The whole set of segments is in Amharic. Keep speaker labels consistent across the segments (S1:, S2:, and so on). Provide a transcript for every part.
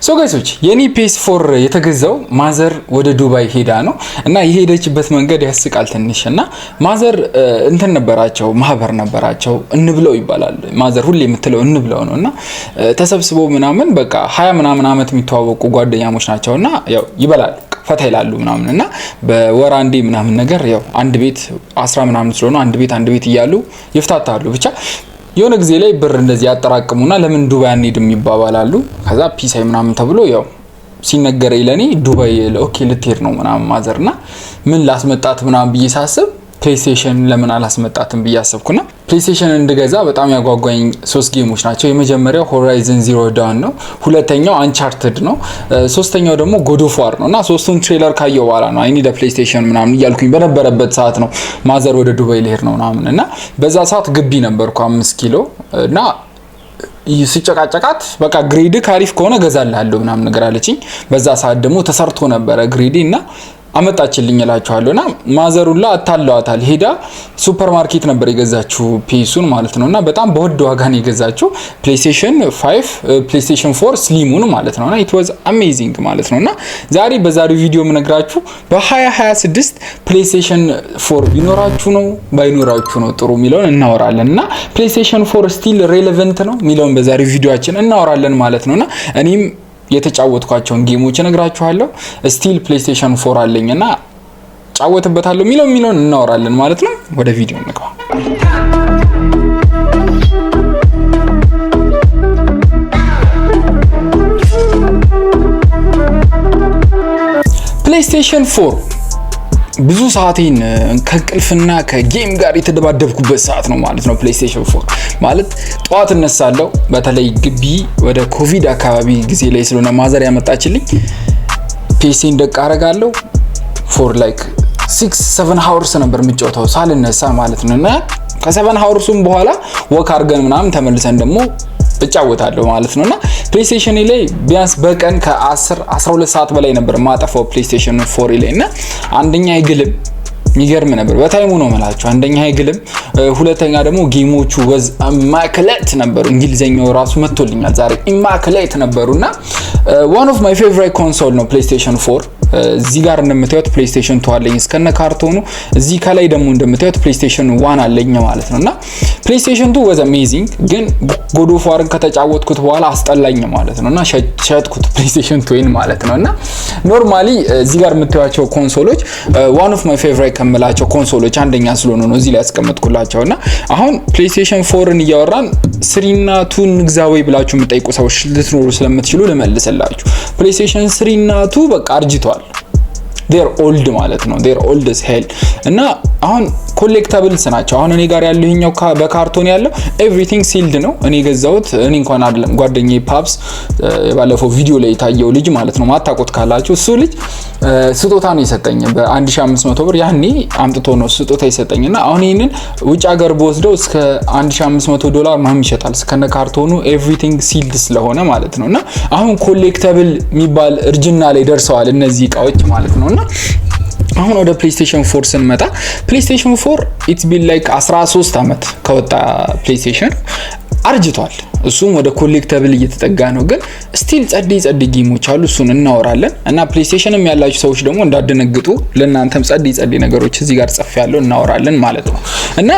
S1: ሶ ጋይሶች የኔ PS4 የተገዛው ማዘር ወደ ዱባይ ሄዳ ነው እና የሄደችበት መንገድ ያስቃል ትንሽ እና ማዘር እንትን ነበራቸው ማህበር ነበራቸው እንብለው ይባላል ማዘር ሁሌ የምትለው እንብለው ነውና ተሰብስበው ምናምን በቃ 20 ምናምን አመት የሚተዋወቁ ጓደኛሞች ናቸውና ያው ይበላሉ ፈታ ይላሉ ምናምን እና በወር አንዴ ምናምን ነገር ያው አንድ ቤት 10 ምናምን ስለሆነ አንድ ቤት እያሉ ይፍታታሉ ብቻ የሆነ ጊዜ ላይ ብር እንደዚህ ያጠራቅሙና ለምን ዱባይ አንሄድም ይባባላሉ ከዛ ፒሳይ ምናምን ተብሎ ያው ሲነገረኝ ለኔ ዱባይ ኦኬ ልትሄድ ነው ምናምን ማዘርና ምን ላስመጣት ምናምን ብዬ ሳስብ ፕሌይስቴሽን ለምን አላስመጣትም ብዬ አሰብኩና ፕሌይስቴሽን እንድገዛ በጣም ያጓጓኝ 3 ጌሞች ናቸው የመጀመሪያው ሆራይዘን ዚሮ ዳውን ነው ሁለተኛው አንቻርትድ ነው ሶስተኛው ደግሞ ጎድ ኦፍ ዋር ነውና ሶስቱን ትሬለር ካየው በኋላ ነው አይ ኒድ አ ፕሌይስቴሽን ምናምን ይያልኩኝ በነበረበት ሰዓት ነው ማዘር ወደ ዱባይ ልሄድ ነው ምናምን እና በዛ ሰዓት ግቢ ነበርኩ 5 ኪሎ እና ሲጨቃጨቃት በቃ ግሬድ ካሪፍ ከሆነ ገዛልሃለሁ ምናምን ነገር አለችኝ በዛ ሰዓት ደግሞ ተሰርቶ ነበር ግሬዲ እና አመጣችልኝ እላችኋለሁና ማዘሩላ አታለዋታል ሄዳ ሱፐርማርኬት ነበር የገዛችው ፒሱን ማለት ነውና በጣም በወድ ዋጋ ነው የገዛችው PlayStation 5 PlayStation 4 ስሊሙን ማለት ነውና it was amazing ማለት ነውና ዛሬ በዛሬው ቪዲዮ ምነግራችሁ በ2026 PlayStation 4 ቢኖራችሁ ነው ባይኖራችሁ ነው ጥሩ ሚለውን እናወራለንና PlayStation 4 still relevant ነው ሚለውን በዛሬው ቪዲዮአችን እናወራለን ማለት ነውና እኔም የተጫወትኳቸውን ጌሞች እነግራችኋለሁ ስቲል PlayStation 4 አለኝና ጫወትበታለሁ ሚለውን እናወራለን ማለት ነው ወደ ቪዲዮ እንግባ PlayStation 4 ብዙ ሰዓቴን ከቅልፍና ከጌም ጋር የተደባደብኩበት ሰዓት ነው ማለት ነው PlayStation 4 ማለት ጧት እነሳለሁ በተለይ ግቢ ወደ ኮቪድ አካባቢ ጊዜ ላይ ስለሆነ ማዘር ያመጣችልኝ ፒሲን ደቅ አረጋለሁ for like 6-7 hours ነበር የምጫወተው ሳልነሳ ማለት ነውና ከ7 hours በኋላ ወክ አርገን ምናምን ተመልሰን ደግሞ እጫወታለሁ ማለት ነውና PlayStation ላይ ቢያንስ በቀን ከ10-12 ሰዓት በላይ ነበር ማጠፋው PlayStation 4 ላይ እና አንደኛ ይግልም ይገርም ነበር በታይሙ ነው ማለት አንደኛ ይግልም ሁለተኛ ደግሞ ጌሞቹ ወዝ ማክሌት ነበር እንግሊዘኛው ራሱ መጥቶልኛል ዛሬ ኢማክሌት ነበርና one of my favorite console ነው PlayStation 4 እዚህ ጋር እንደምታዩት PlayStation 2 አለኝ እስከነ ካርቶኑ እዚህ ከላይ ደግሞ እንደምታዩት PlayStation 1 አለኝ ማለት ነውና PlayStation 2 was amazing ግን God of War ከተጫወትኩት በኋላ አስጠላኝ ማለት ነውና ሸጥኩት PlayStation 2 ማለት ነውና ኖርማሊ እዚህ ጋር የምታዩቸው ኮንሶሎች one of my favorite ከመላቸው ኮንሶሎች አንደኛ ስለሆነ ነው እዚህ ላይ ያስቀመጥኩላቸውና አሁን PlayStation 4ን እያወራን 3 እና 2 ንግዛው ብላችሁ የምጠይቁ ሰዎች ልትኖሩ ስለምትችሉ ለመልሰላችሁ PlayStation 3 እና 2 በቃ አርጅቷል they're old ማለት ነው they're old as hell እና አሁን ኮሌክታብልስ ናቸው አሁን እኔ ጋር ያለው ይሄኛው በካርቶን ያለው everything sealed ነው እኔ ገዛውት እኔ እንኳን አይደለም ጓደኛዬ ፓፕስ ባለፈው ቪዲዮ ላይ ታየው ልጅ ማለት ነው ማታቆት ካላችሁ እሱ ልጅ ስጦታ ነው የሰጠኝ በ1500 ብር ያኔ አምጥቶ ነው ስጦታ የሰጠኝና አሁን ይሄንን ውጭ ሀገር በወስደው እስከ $1500 ማም ይሸጣል እስከነ ካርቶኑ everything sealed ስለሆነ ማለት ነውና አሁን ኮሌክታብል የሚባል እርጅና ላይ ደርሰዋል እነዚህ እቃዎች ማለት ነውና አሁን ወደ PlayStation 4 ስንመጣ PlayStation 4 it's been like 13 አመት ከወጣ PlayStation አርጅቷል እሱም ወደ ኮሌክታብል እየተጠጋ ነው ግን ስቲል ጸዲ ጌሞች አሉ እሱን እናወራለን እና PlayStationም ያላችሁ ሰዎች ደግሞ እንዳደነግጡ ለእናንተም ጸዲ ነገሮች እዚህ ጋር ጽፍ ያለው እናወራለን ማለት ነው እና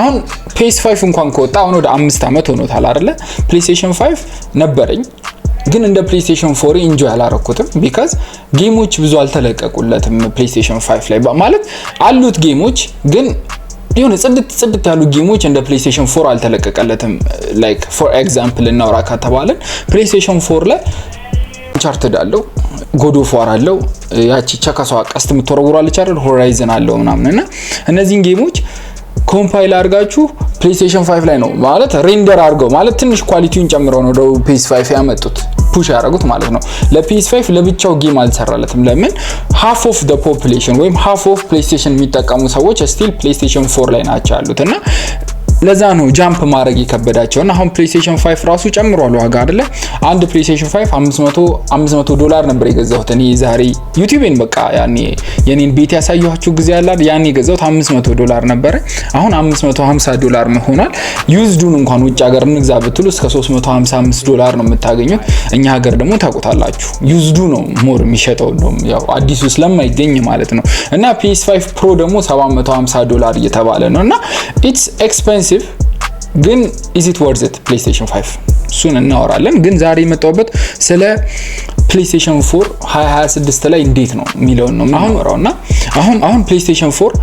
S1: አሁን PS5 እንኳን ከወጣ አሁን ወደ 5 አመት ሆኖታል አይደለ PlayStation 5 ነበረኝ ግን እንደ PlayStation 4 ኢንጆይ አላረኩትም because ጌሞች ብዙ አልተለቀቁለትም PlayStation 5 ላይ ማለት አሉት ጌሞች ግን የሆነ ጽድት ያሉ ጌሞች እንደ PlayStation 4 አልተለቀቀለትም like for example እናውራ ከተባለ PlayStation 4 ላይ አንቻርትድ አለው God of War አለው ያቺ ቸከሷ ቀስት የምትወረውራለች አይደል ሆራይዘን አለው ምናምንና እነዚህን ጌሞች ኮምፓይል አድርጋችሁ PlayStation 5 ላይ ነው ማለት ሬንደር አድርገው ማለት ትንሽ ኳሊቲውን ጨምረው ነው ወደ PS5 ያመጡት ፑሽ ያደረጉት ማለት ነው ለPS5 ለብቻው ጌም አልሰራለትም ለምን half of the population ወይም half of PlayStation የሚጠቀሙ ሰዎች still PlayStation 4 ላይ ናቸው ያሉትና ለዛ ነው ጃምፕ ማድረግ የከበዳቸው እና አሁን ፕሌይስቴሽን 5 ራሱ ጨምሯል ዋጋ አይደለ? አንድ ፕሌይስቴሽን 5 $500 $500 ነበር የገዛሁት እኔ ዛሬ ዩቲዩብን በቃ ያኔ የኔን ቤት ያሳየኋችሁ ጊዜ ያላል ያኔ የገዛሁት $500 ነበር። አሁን $550 ሆኗል። ዩዝዱን እንኳን ውጭ ሀገር እንግዛ ብትሉ እስከ $355 ነው የምታገኙት። እኛ ሀገር ደግሞ ታውቁታላችሁ ዩዝዱ ነው ሞር የሚሸጠው ነው ያው አዲሱ ስለማይገኝ ማለት ነው። እና PS5 Pro ደግሞ $750 እየተባለ ነው እና ኢትስ ኤክስፔንሲቭ ግን is it worth it PlayStation 5 እሱን እናወራለን። ግን ዛሬ የመጣሁበት ስለ PlayStation 4 2026 ላይ እንዴት ነው የሚለውን ነው የምናወራውና አሁን PlayStation 4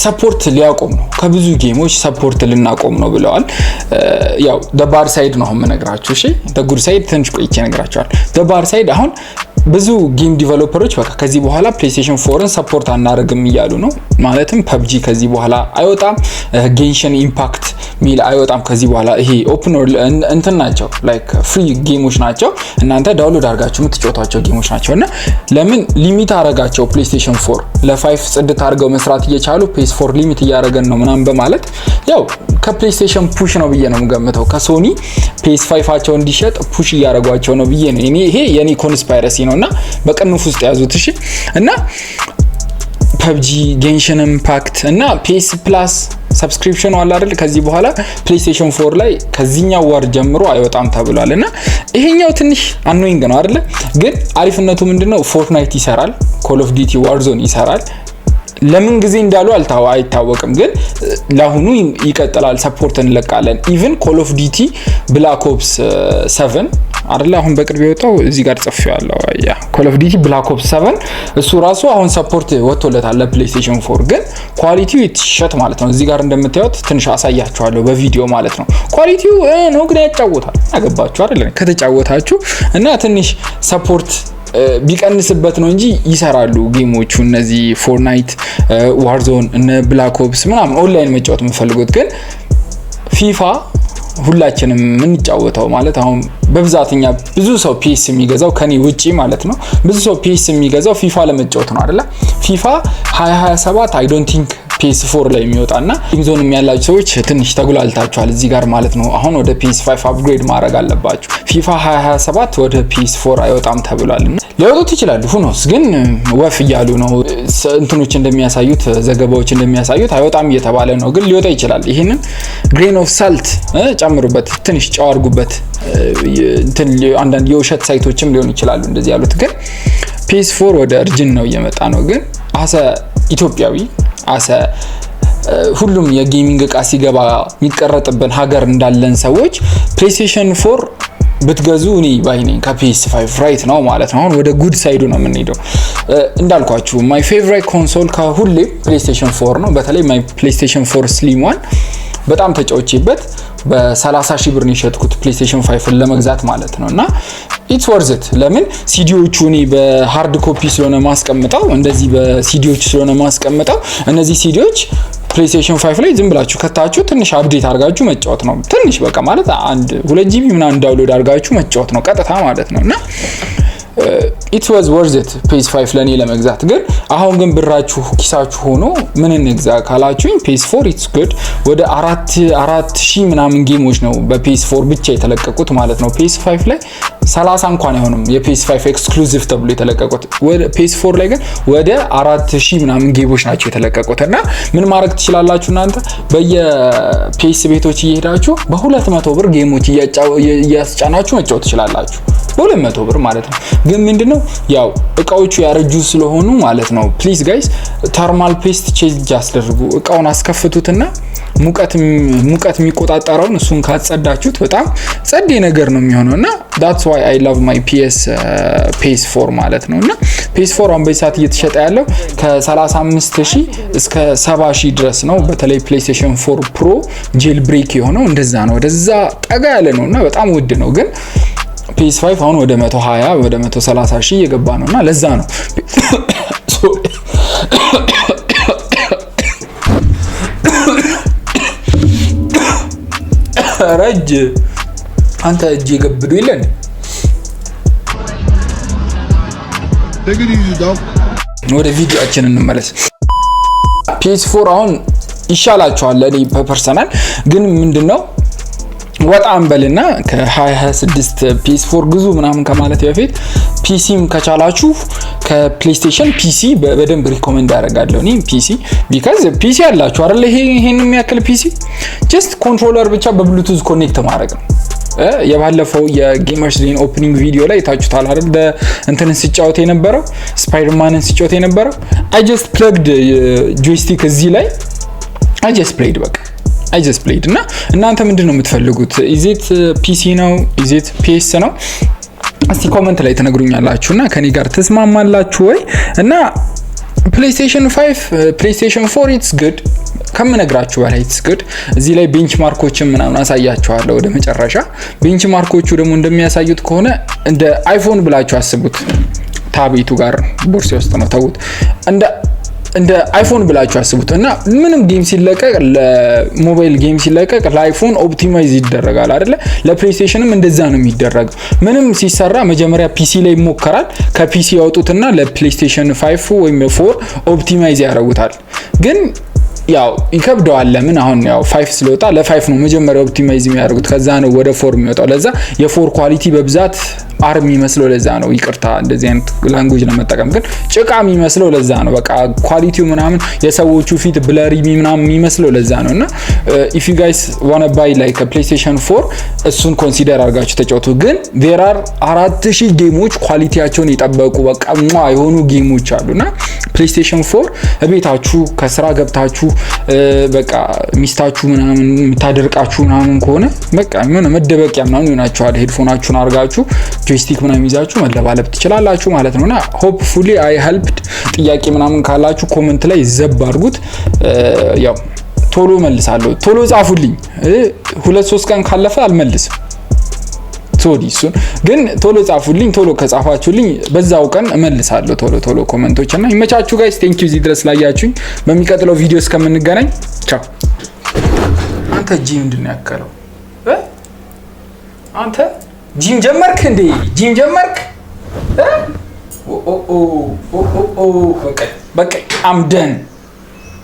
S1: ሰፖርት ሊያቆም ነው ከብዙ ጌሞች ሰፖርት ልናቆም ነው ብለዋል። ያው the bad side ነው የምነግራችሁ። እሺ the good side ትንሽ ቆይቼ እነግራችኋለሁ። the bad side አሁን ብዙ ጌም ዲቨሎፐሮች በቃ ከዚህ በኋላ PlayStation 4ን ሰፖርት አናደርግም እያሉ ነው። ማለትም PUBG ከዚህ በኋላ አይወጣም፣ ጌንሽን ኢምፓክት ሚል አይወጣም ከዚህ በኋላ። ይሄ ኦፕን ወርልድ እንትን ናቸው ላይክ ፍሪ ጌሞች ናቸው እናንተ ዳውንሎድ አድርጋችሁ የምትጫወቷቸው ጌሞች ናቸው እና ለምን ሊሚት አረጋቸው PlayStation 4 ለ5 ጽድት አድርገው መስራት እየቻሉ PS4 ሊሚት እያደረገን ነው ምናምን በማለት ያው ከPlayStation ፑሽ ነው ብዬ ነው የምገምተው። ከሶኒ PS5 እንዲሸጥ ፑሽ እያደረጓቸው ነው ብዬ ነው። ይሄ የኔ ኮንስፓይረሲ ነውና በቅንፍ ውስጥ ያዙት። እሺ እና PUBG ጌንሽን ኢምፓክት እና PS Plus ሰብስክሪፕሽን አለ አይደል? ከዚህ በኋላ PlayStation 4 ላይ ከዚህኛው ወር ጀምሮ አይወጣም ተብሏልና ይሄኛው ትንሽ አኖይንግ ነው አይደል? ግን አሪፍነቱ ምንድነው? ፎርትናይት ይሰራል፣ ኮል ኦፍ ዲቲ ዋርዞን ይሰራል። ለምን ጊዜ እንዳሉ አይታወቅም፣ ግን ለአሁኑ ይቀጥላል፣ ሰፖርት እንለቃለን። ኢቭን ኮል ኦፍ ዲቲ ብላክ ኦፕስ 7 አይደል አሁን በቅርብ የወጣው እዚህ ጋር ጽፌዋለሁ። ያ ኮል ኦፍ ዲቲ ብላክ ኦፕስ 7 እሱ ራሱ አሁን ሰፖርት ወጥቶለታል ለPlayStation 4 ግን ኳሊቲው ይትሸት ማለት ነው። እዚህ ጋር እንደምታዩት ትንሽ አሳያችኋለሁ በቪዲዮ ማለት ነው። ኳሊቲው ነው ግን ያጫወታል። አገባችሁ አይደል? ከተጫወታችሁ እና ትንሽ ሰፖርት ቢቀንስበት ነው እንጂ ይሰራሉ ጌሞቹ እነዚህ ፎርትናይት፣ ዋርዞን እና ብላክ ኦፕስ ምናምን ኦንላይን መጫወት የምፈልጉት። ግን ፊፋ ሁላችንም የምንጫወተው ማለት አሁን በብዛትኛ ብዙ ሰው PS የሚገዛው ከኔ ውጪ ማለት ነው ብዙ ሰው PS የሚገዛው ፊፋ ለመጫወት ነው አይደለ? ፊፋ 2027 I don't think PS4 ላይ የሚወጣና ጌምዞን የሚያላችሁ ሰዎች ትንሽ ተጉላልታችኋል እዚህ ጋር ማለት ነው። አሁን ወደ PS5 አፕግሬድ ማድረግ አለባችሁ። ፊፋ 2027 ወደ PS4 አይወጣም ተብሏልና ሊወጡት ይችላሉ። ሁኖስ ግን ወፍ እያሉ ነው እንትኖች እንደሚያሳዩት ዘገባዎች እንደሚያሳዩት አይወጣም እየተባለ ነው። ግን ሊወጣ ይችላል። ይሄንን ግሬን ኦፍ ሳልት ጨምሩበት፣ ትንሽ ጨው አድርጉበት። እንትን አንዳንድ የውሸት ሳይቶችም ሊሆን ይችላሉ እንደዚህ ያሉት። ግን PS4 ወደ እርጅን ነው እየመጣ ነው። ግን አሰ ኢትዮጵያዊ ሁሉም የጌሚንግ እቃ ሲገባ የሚቀረጥብን ሀገር እንዳለን ሰዎች PlayStation 4 ብትገዙ እኔ ባይኔ ከPS5 ራይት ነው ማለት ነው። አሁን ወደ ጉድ ሳይዱ ነው የምንሄደው። እንዳልኳችሁ ማይ ፌቨራይት ኮንሶል ከሁሌ PlayStation 4 ነው። በተለይ ማይ PlayStation 4 Slim 1 በጣም ተጫውቼበት በ30,000 ብር ነው የሸጥኩት PlayStation 5 ለመግዛት ማለት ነውና ኢትስ ወርዝ ኢት። ለምን ሲዲዎቹ እኔ በሃርድ ኮፒ ስለሆነ ማስቀምጠው እንደዚህ በሲዲዎች ስለሆነ ማስቀምጠው እነዚህ ሲዲዎች PlayStation 5 ላይ ዝም ብላችሁ ከታችሁ ትንሽ አፕዴት አድርጋችሁ መጫወት ነው። ትንሽ በቃ ማለት 2 GB ምናምን ዳውንሎድ አድርጋችሁ መጫወት ነው ቀጥታ ማለት ነውና it was worth it PS5 ለኔ ለመግዛት። ግን አሁን ግን ብራችሁ ኪሳችሁ ሆኖ ምን እንግዛ ካላችሁኝ PS4 it's good። ወደ 4000 ምናምን ጌሞች ነው በPS4 ብቻ የተለቀቁት ማለት ነው። PS5 ላይ 30 እንኳን አይሆንም የPS5 ኤክስክሉሲቭ ተብሎ የተለቀቁት። ወደ PS4 ላይ ግን ወደ 4000 ምናምን ጌሞች ናቸው የተለቀቁት። እና ምን ማድረግ ትችላላችሁ እናንተ በየPS ቤቶች እየሄዳችሁ በ200 ብር ጌሞች እያስጫናችሁ መጫወት ትችላላችሁ። በ200 ብር ማለት ነው። ግን ምንድነው ያው እቃዎቹ ያረጁ ስለሆኑ ማለት ነው። ፕሊዝ ጋይስ ተርማል ፔስት ቼንጅ አስደርጉ። እቃውን አስከፍቱትና ሙቀት የሚቆጣጣረውን እሱን ካጸዳችሁት በጣም ጸዴ ነገር ነው የሚሆነውና that's why I love my PS4 ማለት ነውና PS4 አሁን በሰዓት እየተሸጠ ያለው ከ35000 እስከ 70000 ድረስ ነው። በተለይ PlayStation 4 Pro ጄል ብሬክ የሆነው እንደዛ ነው። ወደዛ ጠጋ ያለ ነውና በጣም ውድ ነው። ግን PS5 አሁን ወደ 120 ወደ 130,000 እየገባ ነውና ለዛ ነው ረጅ አንተ እጅ ይገብዱ ይለን ወደ ቪዲዮአችን እንመለስ። PS4 አሁን ይሻላችኋል። ለኔ ፐርሰናል ግን ምንድነው ወጣ አንበልና ከ2026 PS4 ግዙ ምናምን ከማለት በፊት ፒሲም ከቻላችሁ ከፕሌይስቴሽን ፒሲ በደንብ ሪኮመንድ አደርጋለሁ እኔ ፒሲ ቢካዝ ፒሲ ያላችሁ አይደል ይሄን የሚያክል ፒሲ ጀስት ኮንትሮለር ብቻ በብሉቱዝ ኮኔክት ማድረግ ነው። የባለፈው የጌመርስ ዴን ኦፕኒንግ ቪዲዮ ላይ ታችሁታል አይደል እንትንን ሲጫወት የነበረው ስፓይደርማንን ሲጫወት የነበረው I just plugged joystick እዚህ ላይ I just played በቃ I just played እና እናንተ ምንድነው የምትፈልጉት? is it PC ነው? is it PS ነው? እስቲ ኮሜንት ላይ ተነግሩኛላችሁና ከኔ ጋር ተስማማላችሁ ወይ? እና PlayStation 5 PlayStation 4 it's good ከምነግራችሁ በላይ it's good እዚህ ላይ ቤንችማርኮችን ምናምን አሳያችኋለሁ ወደ መጨረሻ ቤንችማርኮቹ ደግሞ እንደሚያሳዩት ከሆነ እንደ አይፎን ብላችሁ አስቡት ታቤቱ ጋር ቦርሳ ውስጥ ነው ተውት እንደ አይፎን ብላችሁ አስቡት እና ምንም ጌም ሲለቀቅ ለሞባይል ጌም ሲለቀቅ ለአይፎን ኦፕቲማይዝ ይደረጋል አይደለ ለፕሌይስቴሽንም እንደዛ ነው የሚደረገው ምንም ሲሰራ መጀመሪያ ፒሲ ላይ ይሞከራል ከፒሲ ያወጡትና ለፕሌይስቴሽን 5 ወይም 4 ኦፕቲማይዝ ያደርጉታል ግን ያው ይከብደዋል ለምን አሁን ያው 5 ስለወጣ ለ5 ነው መጀመሪያ ኦፕቲማይዝ የሚያደርጉት ከዛ ነው ወደ 4 የሚወጣው ለዛ የ4 ኳሊቲ በብዛት አርሚ መስሎ ለዛ ነው ይቅርታ እንደዚህ አይነት ላንጉዌጅ ለመጠቀም ግን ጭቃ የሚመስለው ለዛ ነው በቃ ኳሊቲው ምናምን የሰዎቹ ፊት ብለሪ ምናምን የሚመስለው ለዛ ነውና if you guys want to buy like a PlayStation 4 እሱን ኮንሲደር አድርጋችሁ ተጫወቱ ግን there are 4000 ጌሞች ኳሊቲያቸውን የጠበቁ በቃ የሆኑ ጌሞች አሉና PlayStation 4 እቤታችሁ ከስራ ገብታችሁ በቃ ሚስታችሁ ምናምን የምታደርቃችሁ ምናምን ከሆነ በቃ ምን መደበቂያ ምናምን ይሆናችኋል ሄድፎናችሁን አርጋችሁ ጆይስቲክ ምናምን ይዛችሁ መለባለብ ትችላላችሁ ማለት ነውና ሆፕፉሊ አይ ሄልፕድ ጥያቄ ምናምን ካላችሁ ኮሜንት ላይ ዘብ አድርጉት ያው ቶሎ መልሳለሁ ቶሎ ጻፉልኝ 2-3 ቀን ካለፈ አልመልስም ሶዲሱን ግን ቶሎ ጻፉልኝ ቶሎ ከጻፋችሁልኝ በዛው ቀን እመልሳለሁ ቶሎ ኮሜንቶችና ይመቻችሁ ጋይስ ቴንክ ዩ እዚህ ድረስ ላያችሁኝ በሚቀጥለው ቪዲዮ እስከምንገናኝ ቻው አንተ ጂም ምንድን ነው ያከለው አንተ ጂም ጀመርክ እንዴ ጂም ጀመርክ ኦ በቃ I'm done